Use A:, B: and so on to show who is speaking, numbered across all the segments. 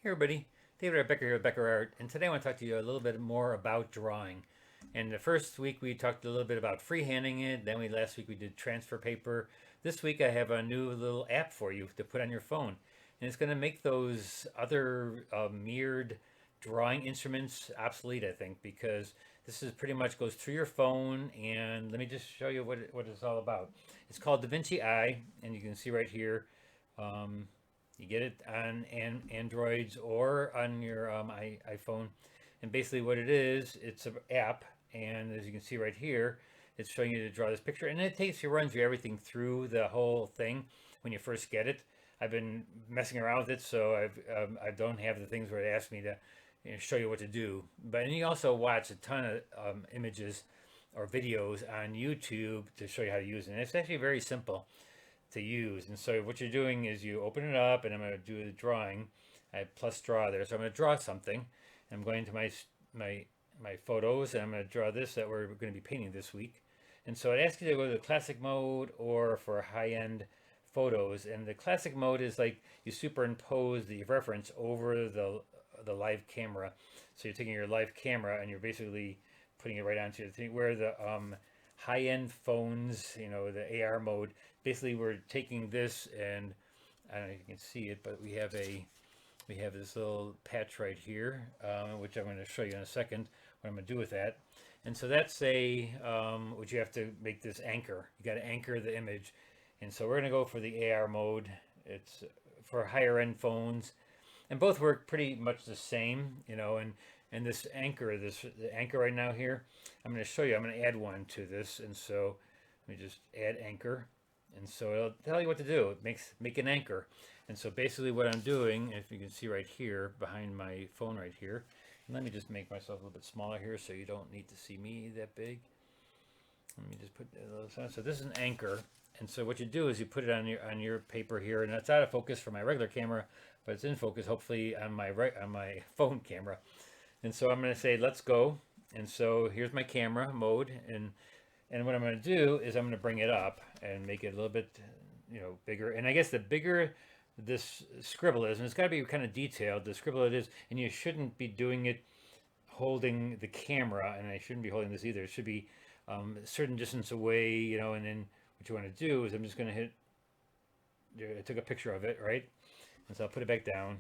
A: Hey everybody, David Becker here with BeckerArt, and today I want to talk to you a little bit more about drawing. And the first week we talked a little bit about freehanding it. Then last week we did transfer paper. This week I have a new little app for you to put on your phone, and it's going to make those other mirrored drawing instruments obsolete. I think because this is pretty much goes through your phone. And let me just show you what it's all about. It's called the Vinci Eye, and you can see right here. Um, you get it on Androids or on your iPhone. And basically, what it is, it's an app. And as you can see right here, it's showing you to draw this picture. And runs you everything through the whole thing when you first get it. I've been messing around with it, so I don't have the things where it asks me to show you what to do. But and you also watch a ton of images or videos on YouTube to show you how to use it. And it's actually very simple to use. And so what you're doing is you open it up, and I'm going to do the drawing. I have plus draw there, so I'm going to draw something. I'm going to my photos, and I'm going to draw this that we're going to be painting this week. And so it asks you to go to the classic mode or for high-end photos. And the classic mode is like you superimpose the reference over the live camera. So you're taking your live camera and you're basically putting it right onto the thing. Where the high-end phones, the AR mode, basically we're taking this, and I don't know if you can see it, but we have this little patch right here, which I'm going to show you in a second what I'm going to do with that. And so that's what you have to make this anchor. You got to anchor the image. And so we're going to go for the AR mode. It's for higher end phones, and both work pretty much the same, and this anchor, the anchor right now here, I'm going to show you. I'm going to add one to this, and so let me just add anchor, and so it'll tell you what to do. It make an anchor, and so basically what I'm doing, if you can see right here behind my phone right here, and let me just make myself a little bit smaller here so you don't need to see me that big. Let me just put a little sign. So this is an anchor, and so what you do is you put it on your paper here, and it's out of focus for my regular camera, but it's in focus hopefully on my phone camera. And so I'm going to say let's go. And so here's my camera mode, and what I'm going to do is I'm going to bring it up and make it a little bit bigger. And I guess the bigger this scribble is, and it's got to be kind of detailed, the scribble it is, and you shouldn't be doing it holding the camera, and I shouldn't be holding this either. It should be a certain distance away, and then what you want to do is I'm just going to hit, I took a picture of it, right? And so I'll put it back down,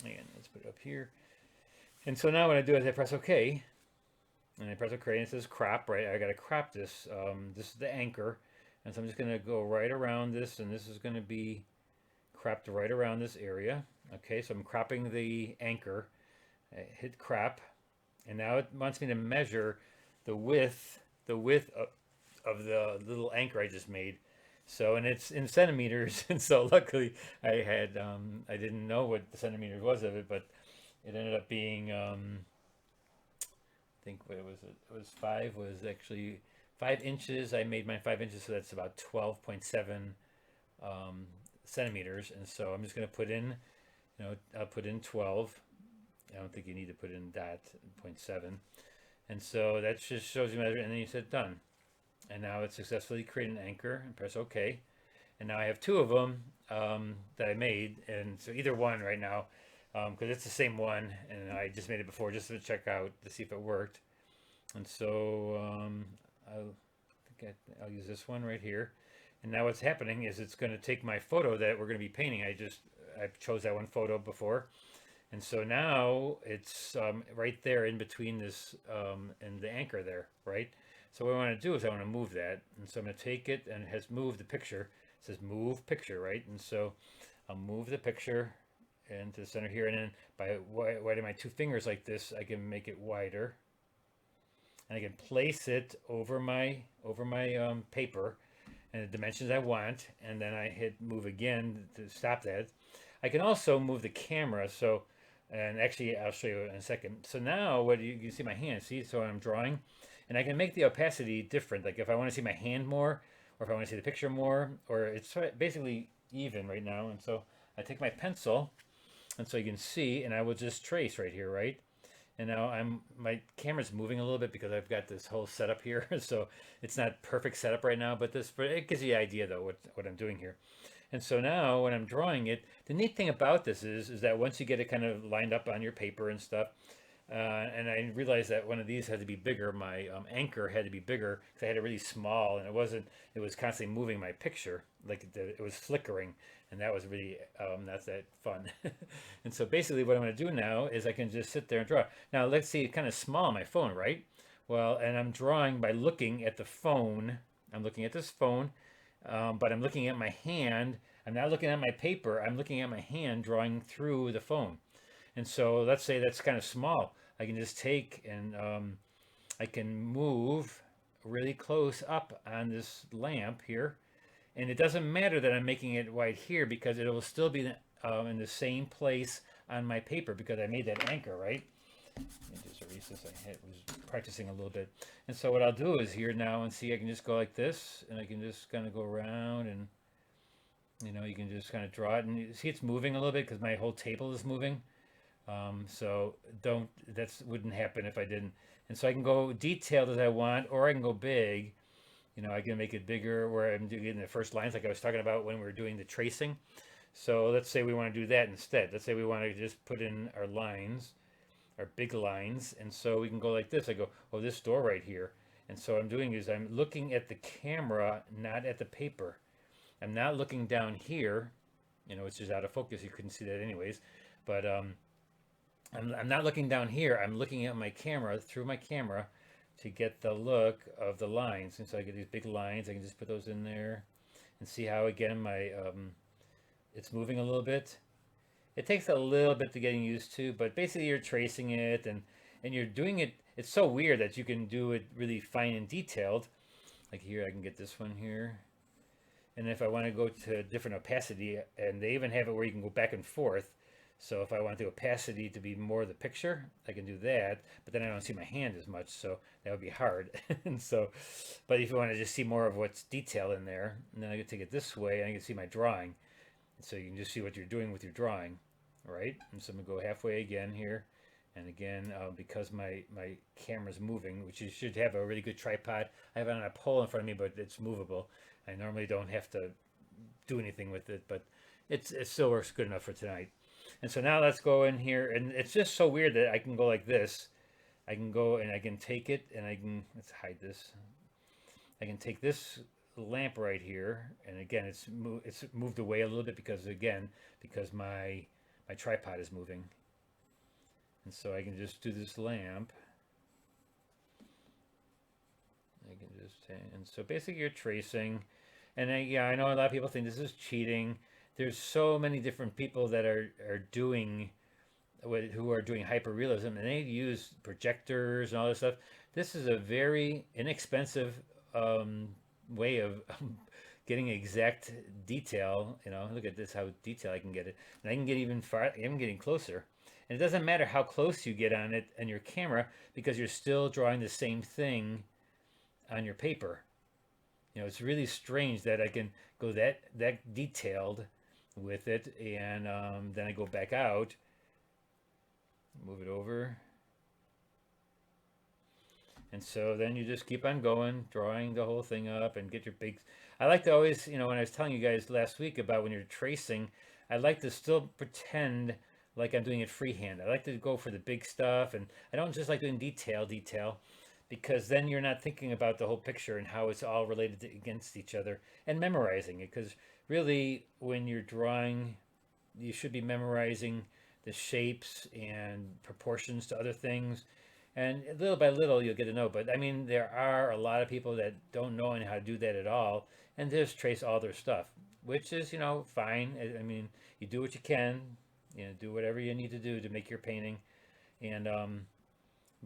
A: and let's put it up here. And so now what I do is I press OK, and I press OK, and it says crop, right? I got to crop this. This is the anchor, and so I'm just going to go right around this, and this is going to be cropped right around this area. Okay, so I'm cropping the anchor. I hit crop, and now it wants me to measure the width of the little anchor I just made. So, and it's in centimeters, and so luckily I didn't know what the centimeters was of it, but it ended up being I think what it was, was actually 5 inches. I made mine 5 inches, so that's about 12.7 centimeters. And so I'm just going to put in, I'll put in 12. I don't think you need to put in that 0.7. And so that just shows you measure, and then you said done. And now it's successfully created an anchor, and press OK. And now I have two of them that I made, and so either one right now, because it's the same one, and I just made it before just to check out to see if it worked. And so I'll use this one right here. And now what's happening is it's going to take my photo that we're going to be painting. I chose that one photo before, and so now it's right there in between this and the anchor there, right? So what I want to do is I want to move that, and so I'm going to take it, and it has moved the picture. It says move picture, right? And so I'll move the picture into the center here, and then by widening my two fingers like this, I can make it wider, and I can place it over my paper and the dimensions I want, and then I hit move again to stop that. I can also move the camera, so, and actually I'll show you in a second. So now what you can see my hand, see, so I'm drawing, and I can make the opacity different, like if I want to see my hand more, or if I want to see the picture more, or it's basically even right now. And so I take my pencil, and so you can see, and I will just trace right here, right? And now my camera's moving a little bit because I've got this whole setup here, so it's not perfect setup right now, but it gives you the idea though what I'm doing here. And so now when I'm drawing it, the neat thing about this is that once you get it kind of lined up on your paper and stuff, and I realized that one of these had to be bigger. My anchor had to be bigger because I had it really small, and it wasn't. It was constantly moving my picture, like it was flickering, and that was really not that fun. And so basically, what I'm going to do now is I can just sit there and draw. Now let's see, it's kind of small on my phone, right? Well, and I'm drawing by looking at the phone. I'm looking at this phone, but I'm looking at my hand. I'm not looking at my paper. I'm looking at my hand drawing through the phone. And so let's say that's kind of small. I can just take and I can move really close up on this lamp here. And it doesn't matter that I'm making it right here because it will still be in the same place on my paper because I made that anchor, right? Let me just erase this. I was practicing a little bit. And so what I'll do is here now and see, I can just go like this and I can just kind of go around and, you know, you can just kind of draw it. And you see it's moving a little bit because my whole table is moving. So that wouldn't happen if I didn't. And so I can go detailed as I want, or I can go big. You know, I can make it bigger where I'm doing the first lines like I was talking about when we were doing the tracing. So let's say we want to do that instead. Let's say we want to just put in our lines, our big lines. And so we can go like this. I go, oh, this door right here. And so what I'm doing is I'm looking at the camera, not at the paper. I'm not looking down here, you know, which is out of focus. You couldn't see that anyways. But I'm not looking down here. I'm looking at my camera, through my camera, to get the look of the lines. And so I get these big lines. I can just put those in there and see how, again, my it's moving a little bit. It takes a little bit to getting used to, but basically you're tracing it and you're doing it. It's so weird that you can do it really fine and detailed. Like here, I can get this one here. And if I want to go to a different opacity, and they even have it where you can go back and forth. So if I want the opacity to be more of the picture, I can do that, but then I don't see my hand as much, so that would be hard. And so, but if you want to just see more of what's detail in there, and then I can take it this way, and I can see my drawing. So you can just see what you're doing with your drawing, right? And so I'm gonna go halfway again here, and again, because my camera's moving, which you should have a really good tripod. I have it on a pole in front of me, but it's movable. I normally don't have to do anything with it, but it still works good enough for tonight. And so now let's go in here, and it's just so weird that I can go like this. I can go and I can take it, and I can, let's hide this. I can take this lamp right here, and again, it's moved away a little bit because my tripod is moving. And so I can just do this lamp. I can just, and so basically you're tracing, and yeah, I know a lot of people think this is cheating. There's so many different people that are doing who are doing hyperrealism, and they use projectors and all this stuff. This is a very inexpensive way of getting exact detail. You know, look at this, how detailed I can get it, and I can get even far. I'm getting closer, and it doesn't matter how close you get on it and your camera because you're still drawing the same thing on your paper. You know, it's really strange that I can go that detailed with it, and then I go back out, move it over, and so then you just keep on going, drawing the whole thing up and get your big. I like to always, you know, when I was telling you guys last week about when you're tracing, I like to still pretend like I'm doing it freehand. I like to go for the big stuff, and I don't just like doing detail, because then you're not thinking about the whole picture and how it's all related against each other and memorizing it. Because really, when you're drawing, you should be memorizing the shapes and proportions to other things. And little by little, you'll get to know. But I mean, there are a lot of people that don't know how to do that at all and just trace all their stuff, which is, you know, fine. I mean, you do what you can, you know, do whatever you need to do to make your painting. And,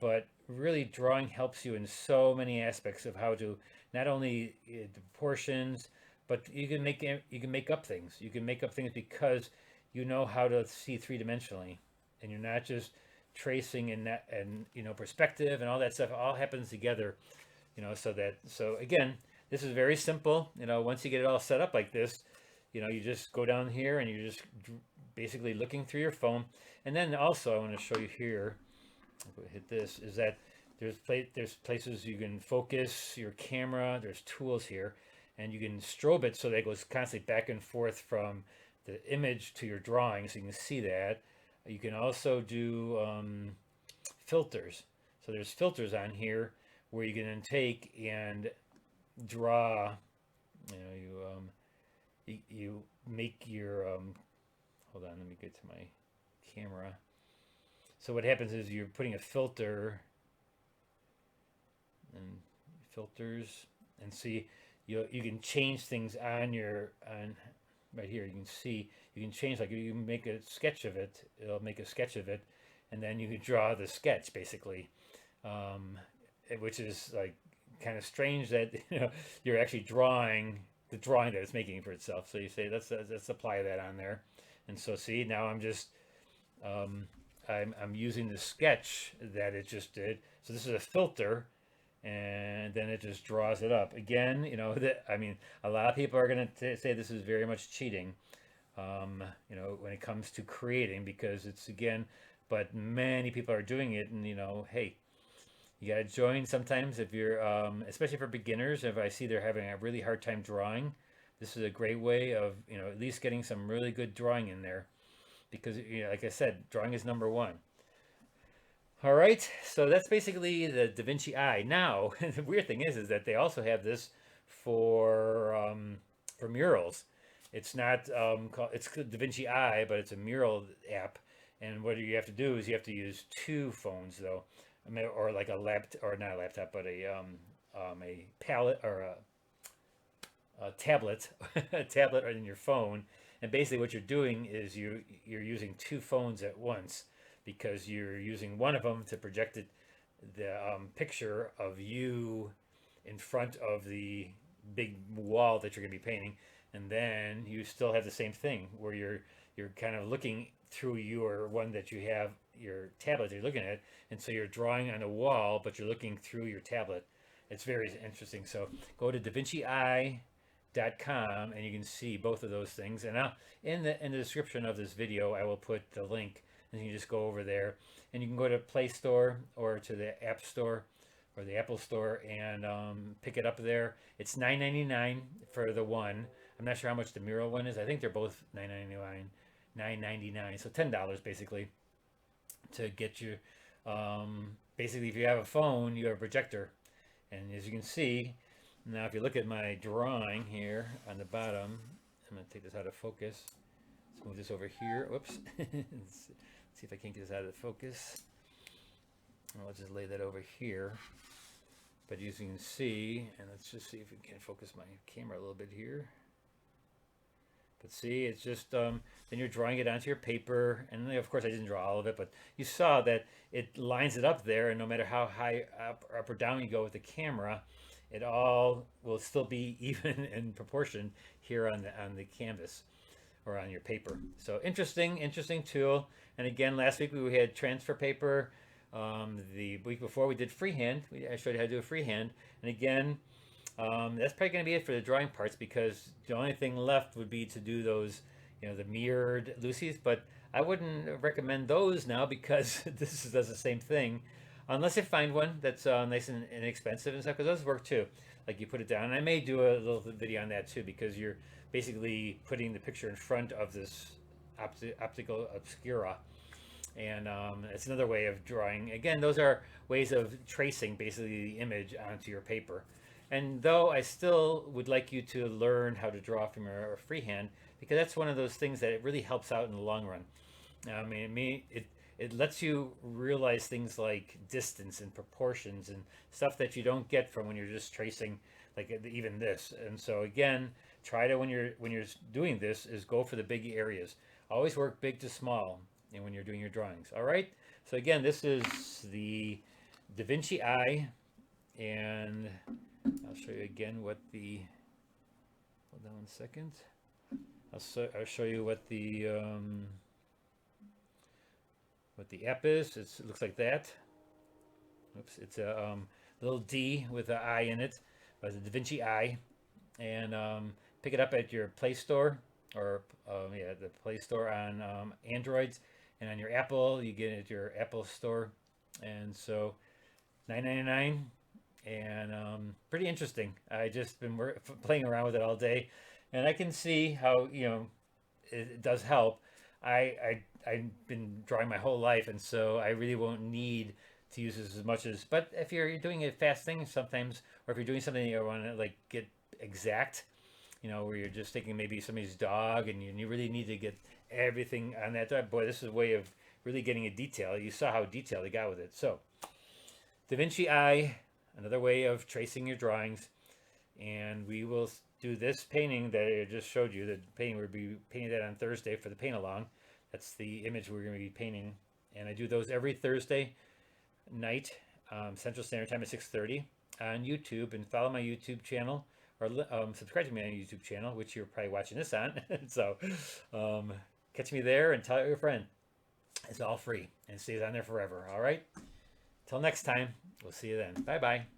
A: but really drawing helps you in so many aspects of how to not only the proportions, but you can make up things. You can make up things because you know how to see three-dimensionally, and you're not just tracing and that, and you know, perspective and all that stuff all happens together, you know. So again, this is very simple. You know, once you get it all set up like this, you know, you just go down here and you're just basically looking through your phone. And then also I want to show you here, I'll go hit this, is that there's places you can focus your camera. There's tools here, and you can strobe it so that it goes constantly back and forth from the image to your drawing, so you can see that. You can also do filters. So there's filters on here where you can then take and draw. You know, you make your hold on, let me get to my camera. So what happens is you're putting a filter and filters, and see, you can change things on your on right here. You can see you can change, like you can make a sketch of it. It'll make a sketch of it, and then you can draw the sketch basically, which is like kind of strange that you're actually drawing the drawing that it's making for itself. So you say let's apply that on there, and so see, now I'm just um, I'm using the sketch that it just did. So this is a filter, and then it just draws it up again. That, I mean, a lot of people are going to say this is very much cheating, when it comes to creating, because it's, again, but many people are doing it, and hey, you got to join sometimes if you're, especially for beginners. If I see they're having a really hard time drawing, this is a great way of, at least getting some really good drawing in there, because, like I said, drawing is number one. All right, so that's basically the Da Vinci Eye. Now, the weird thing is that they also have this for murals. It's not called, it's Da Vinci Eye, but it's a mural app. And what you have to do is you have to use two phones, though, I mean, or like a laptop, or not a laptop, but a palette, or a tablet, a tablet in your phone. And basically, what you're doing is you're using two phones at once, because you're using one of them to project the picture of you in front of the big wall that you're going to be painting, and then you still have the same thing where you're kind of looking through your one that you have, your tablet that you're looking at, and so you're drawing on a wall, but you're looking through your tablet. It's very interesting. So go to DaVinciEye.com and you can see both of those things. And I'll, in the description of this video, I will put the link, and you can just go over there, and you can go to Play Store or to the App Store or the Apple Store, and pick it up there. It's $9.99 for the one. I'm not sure how much the mural one is. I think they're both $9.99, so $10 basically to get you. Basically, if you have a phone, you have a projector, and as you can see, now if you look at my drawing here on the bottom, I'm going to take this out of focus. Let's move this over here. Whoops. Let's see if I can't get this out of focus. I'll just lay that over here. But as you can see, and let's just see if we can focus my camera a little bit here. But see, it's just, then you're drawing it onto your paper. And of course, I didn't draw all of it, but you saw that it lines it up there. And no matter how high up or down you go with the camera, it all will still be even in proportion here on the canvas or on your paper. So interesting tool. And again, last week we had transfer paper. The week before we did freehand. I showed you how to do a freehand. And again, that's probably going to be it for the drawing parts, because the only thing left would be to do those, the mirrored Lucy's. But I wouldn't recommend those now, because this does the same thing, unless you find one that's nice and inexpensive and stuff, because those work too. Like you put it down, and I may do a little video on that too, because you're basically putting the picture in front of this optical obscura. And it's another way of drawing. Again, those are ways of tracing basically the image onto your paper. And though I still would like you to learn how to draw from your freehand, because that's one of those things that it really helps out in the long run. I mean, it lets you realize things like distance and proportions and stuff that you don't get from when you're just tracing, like even this. And so again, try to, when you're doing this, is go for the big areas. Always work big to small, and when you're doing your drawings. All right, so again, this is the Da Vinci Eye, and I'll show you again what the, hold on 1 second, I'll show you what the app is. It looks like that. Oops, it's a little D with an I in it, but it's a Da Vinci Eye, and pick it up at your Play Store, or the Play Store on Androids, and on your Apple, you get it at your Apple Store. And so $9.99, and pretty interesting. I just been playing around with it all day, and I can see how it does help. I've been drawing my whole life, and so I really won't need to use this as much as. But if you're doing a fast thing sometimes, or if you're doing something you want to like get exact, where you're just taking maybe somebody's dog and you really need to get everything on that dog. Boy, this is a way of really getting a detail. You saw how detailed he got with it. So, Da Vinci Eye, another way of tracing your drawings, and we will do this painting that I just showed you. The painting we'll be painting that on Thursday for the paint along. That's the image we're going to be painting, and I do those every Thursday night, Central Standard Time at 6:30 on YouTube, and follow my YouTube channel or subscribe to me on YouTube channel, which you're probably watching this on. So catch me there and tell your friend. It's all free and it stays on there forever. All right. Till next time, we'll see you then. Bye bye.